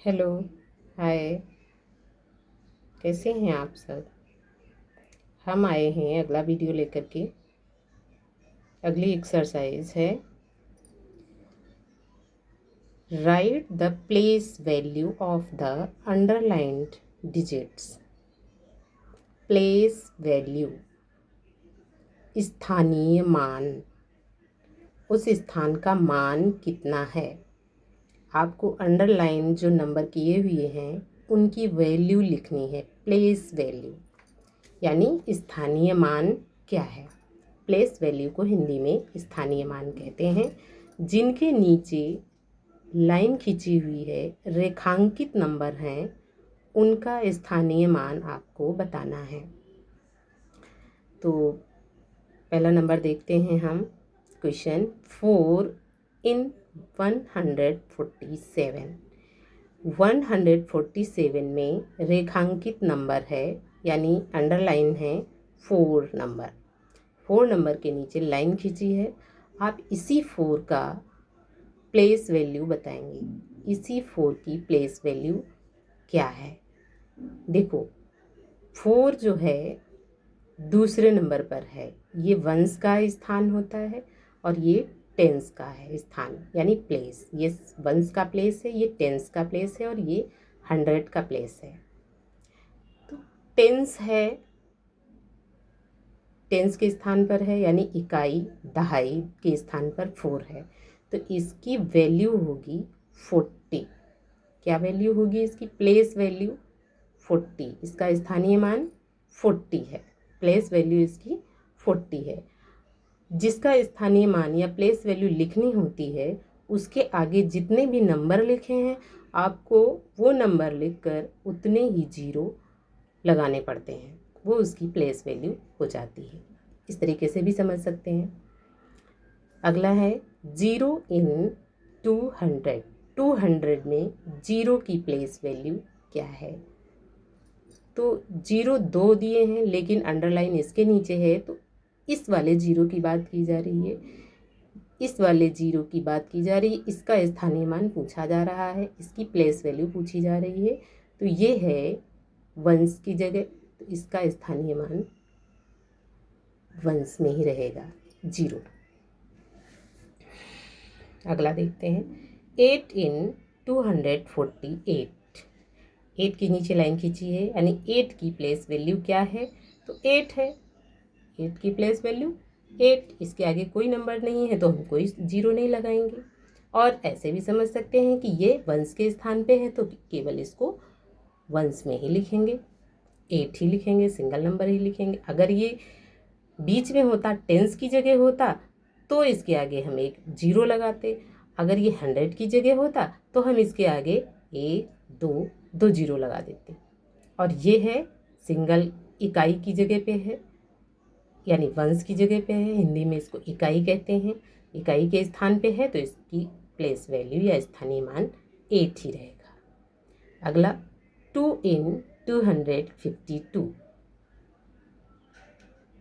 Hello. हाय। कैसे हैं आप सब? हम आए हैं अगला वीडियो लेकर के। अगली एक्सरसाइज है right the place value of the underlined digits. Place value स्थानीय मान, उस स्थान का मान कितना है। आपको अंडरलाइन जो नंबर किए हुए हैं उनकी वैल्यू लिखनी है। प्लेस वैल्यू यानी स्थानीय मान क्या है। प्लेस वैल्यू को हिंदी में स्थानीय मान कहते हैं। जिनके नीचे लाइन खींची हुई है, रेखांकित नंबर हैं, उनका स्थानीय मान आपको बताना है। तो पहला नंबर देखते हैं हम। Question 4 in 147। 147 में रेखांकित नंबर है यानी अंडरलाइन है 4 नंबर। 4 नंबर के नीचे लाइन खींची है। आप इसी 4 का प्लेस वैल्यू बताएंगे। इसी 4 की प्लेस वैल्यू क्या है। देखो 4 जो है दूसरे नंबर पर है। ये वंस का स्थान होता है और ये टेंस का है स्थान यानी प्लेस। ये वंस का प्लेस है, ये टेंस का प्लेस है और ये 100 का प्लेस है। तो टेंस है, टेंस के स्थान पर है यानी इकाई दहाई के स्थान पर 4 है। तो इसकी वैल्यू होगी 40। क्या वैल्यू होगी इसकी? Place value 40। इसका स्थानीय मान 40 है। प्लेस वैल्यू इसकी 40 है। जिसका स्थानीय मान या प्लेस वैल्यू लिखनी होती है उसके आगे जितने भी नंबर लिखे हैं आपको वो नंबर लिखकर उतने ही जीरो लगाने पड़ते हैं। वो उसकी प्लेस वैल्यू हो जाती है। इस तरीके से भी समझ सकते हैं। अगला है 0 in 200। 200 में 0 की प्लेस वैल्यू क्या है? तो 0 2 दिए हैं लेकिन अंडरलाइन इसके नीचे है, तो इस वाले 0 की बात की जा रही है। इस वाले 0 की बात की जा रही है। इसका स्थानीय मान पूछा जा रहा है, इसकी प्लेस वैल्यू पूछी जा रही है। तो ये है वंस की जगह, तो इसका स्थानीय मान वंस में ही रहेगा 0। अगला देखते हैं 8 in 248। 8 के नीचे लाइन खींची है यानी 8 की प्लेस वैल्यू क्या है? तो 8 है। 8 की प्लेस वैल्यू 8। इसके आगे कोई नंबर नहीं है तो हम कोई 0 नहीं लगाएंगे। और ऐसे भी समझ सकते हैं कि ये वंस के स्थान पे है तो केवल इसको वंस में ही लिखेंगे, 8 ही लिखेंगे, सिंगल नंबर ही लिखेंगे। अगर ये बीच में होता, टेंस की जगह होता, तो इसके आगे हम एक 0 लगाते। अगर ये 100 की जगह होता तो हम इसके आगे 1 2 2 0 लगा देते। और ये है सिंगल इकाई की जगह पे है यानी वंस की जगह पे है। हिंदी में इसको इकाई कहते हैं। इकाई के स्थान पे है तो इसकी प्लेस वैल्यू या स्थानीय मान 8 ही रहेगा। अगला 2 in 252।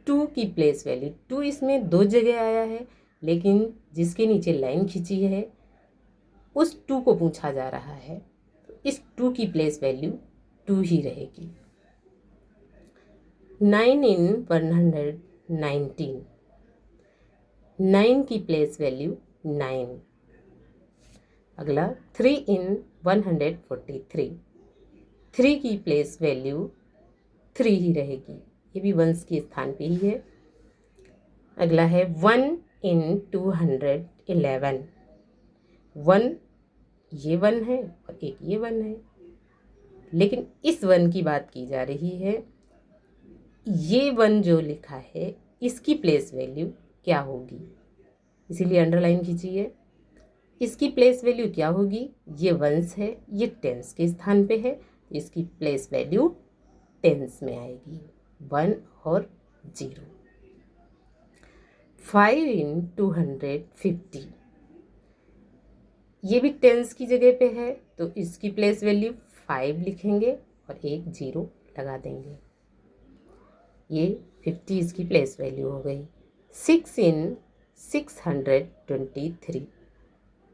2 की प्लेस वैल्यू 2 इसमें 2 जगह आया है लेकिन जिसके नीचे लाइन खींची है उस 2 को पूछा जा रहा है। तो इस 2 की प्लेस वैल्यू 2 ही रहेगी। 9 in 119। 9 की प्लेस वैल्यू 9। अगला 3 in 143। 3 की प्लेस वैल्यू 3 ही रहेगी। ये भी वंस के स्थान पे ही है। अगला है 1 in 211। 1 ये 1 है और एक ये 1 है लेकिन इस 1 की बात की जा रही है। ये 1 जो लिखा है इसकी प्लेस वैल्यू क्या होगी, इसीलिए अंडरलाइन खींचिए। इसकी प्लेस वैल्यू क्या होगी? ये वंस है, ये टेंस के स्थान पे है, इसकी प्लेस वैल्यू टेंस में आएगी, 1 और 0। 5 in 250। ये भी टेंस की जगह पे है तो इसकी प्लेस वैल्यू 5 लिखेंगे और एक 0 लगा देंगे। ये 50 इसकी प्लेस वैल्यू हो गई। 6 in 623।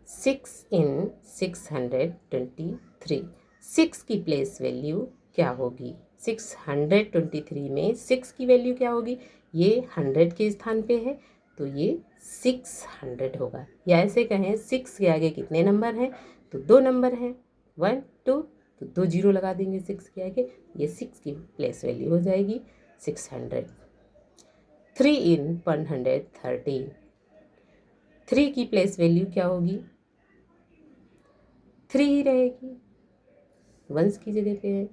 6 in 623 3। 6 की प्लेस वैल्यू क्या होगी? 623 में 6 की वैल्यू क्या होगी? ये 100 के स्थान पे है तो ये 600 होगा। या ऐसे कहें 6 के आगे कितने नंबर हैं? तो 2 नंबर हैं, 1 2, तो 2 जीरो लगा देंगे 6 के आगे, ये 6 की प्लेस वैल्यू हो जाएगी 600। 3 इन 113, 3 की प्लेस वैल्यू क्या होगी? 3 ही रहेगी, वंस की जगह पे है।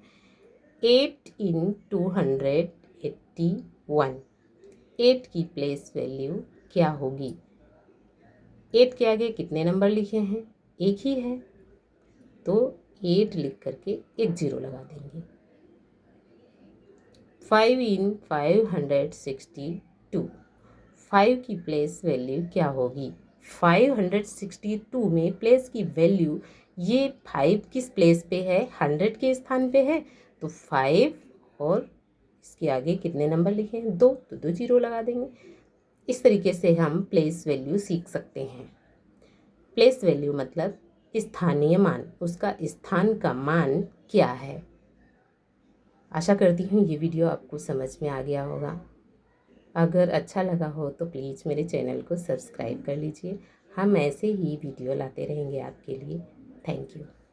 8 इन 281, 8 की प्लेस वैल्यू क्या होगी? 8 के आगे कितने नंबर लिखे हैं? एक ही है, तो 8 लिख करके एक जीरो लगा देंगे। 5 इन 562, 5 की प्लेस वैल्यू क्या होगी? 562 में प्लेस की वैल्यू, ये 5 किस प्लेस पे है? 100 के स्थान पे है, तो 5 और इसके आगे कितने नंबर लिखे हैं? 2, तो 2 जीरो लगा देंगे। इस तरीके से हम प्लेस वैल्यू सीख सकते हैं। प्लेस वैल्यू मतलब स्थानीय मान, उसका स्थान का मान क्या है। आशा करती हूँ ये वीडियो आपको समझ में आ गया होगा। अगर अच्छा लगा हो तो प्लीज़ मेरे चैनल को सब्सक्राइब कर लीजिए। हम ऐसे ही वीडियो लाते रहेंगे आपके लिए। Thank you.